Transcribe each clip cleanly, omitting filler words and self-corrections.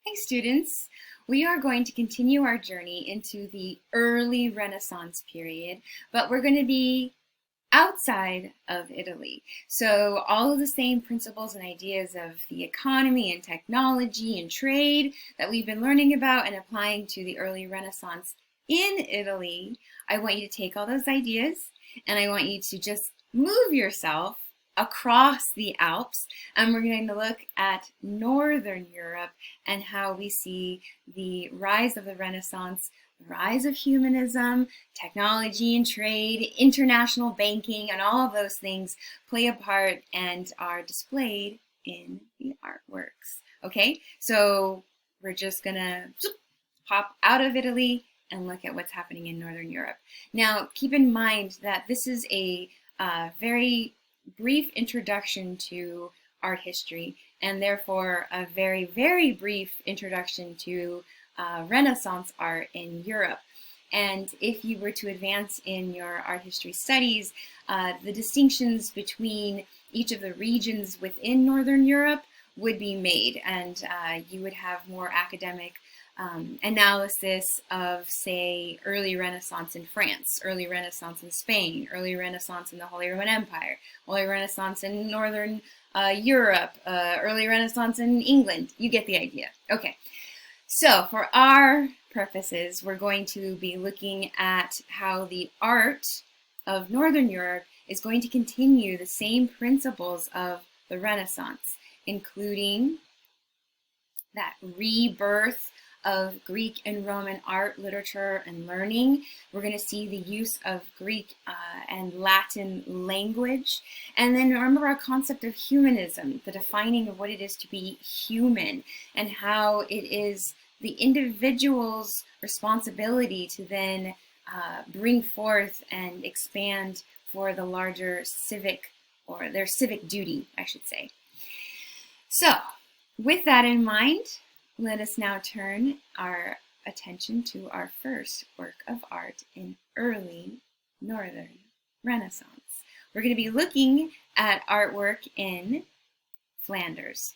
Hi students, we are going to continue our journey into the early Renaissance period, but we're going to be outside of Italy. So all of the same principles and ideas of the economy and technology and trade that we've been learning about and applying to the early Renaissance in Italy, I want you to take all those ideas and I want you to just move yourself across the Alps, and we're going to look at Northern Europe and how we see the rise of the Renaissance, the rise of humanism, technology and trade, international banking, and all of those things play a part and are displayed in the artworks. Okay, so we're just gonna hop out of Italy and look at what's happening in Northern Europe. Now, keep in mind that this is a very brief introduction to art history, and therefore a very, very brief introduction to Renaissance art in Europe. And if you were to advance in your art history studies, the distinctions between each of the regions within Northern Europe would be made, and you would have more academic analysis of, say, early Renaissance in France, early Renaissance in Spain, early Renaissance in the Holy Roman Empire, early Renaissance in Northern Europe, early Renaissance in England. You get the idea. Okay, so for our purposes, we're going to be looking at how the art of Northern Europe is going to continue the same principles of the Renaissance, including that rebirth of Greek and Roman art, literature, and learning. We're going to see the use of Greek and Latin language. And then remember our concept of humanism, the defining of what it is to be human, and how it is the individual's responsibility to then bring forth and expand for the larger civic, or their civic duty, I should say. So, with that in mind, let us now turn our attention to our first work of art in early Northern Renaissance. We're going to be looking at artwork in Flanders.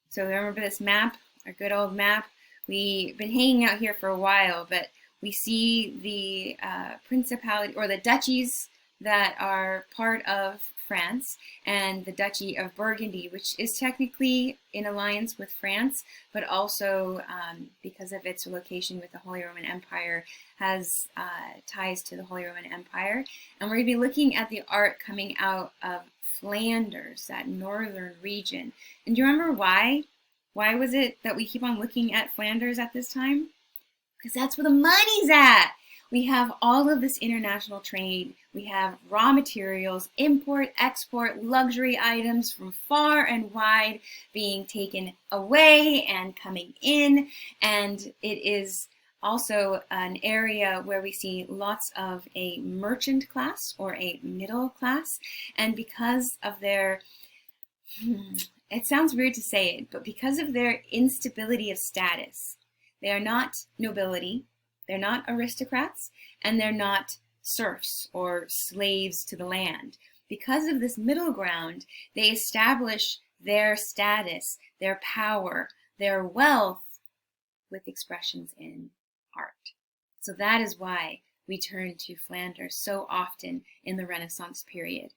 So remember this map, our good old map? We've been hanging out here for a while, but we see the principality or the duchies that are part of France, and the Duchy of Burgundy, which is technically in alliance with France, but also because of its location with the Holy Roman Empire, has ties to the Holy Roman Empire. And we're going to be looking at the art coming out of Flanders, that northern region. And do you remember why? Why was it that we keep on looking at Flanders at this time? Because that's where the money's at. We have all of this international trade. We have raw materials, import, export, luxury items from far and wide being taken away and coming in. And it is also an area where we see lots of a merchant class or a middle class. And because of their, it sounds weird to say it, but because of their instability of status, they are not nobility, they're not aristocrats, and they're not serfs or slaves to the land. Because of this middle ground, they establish their status, their power, their wealth with expressions in art. So that is why we turn to Flanders so often in the Renaissance period.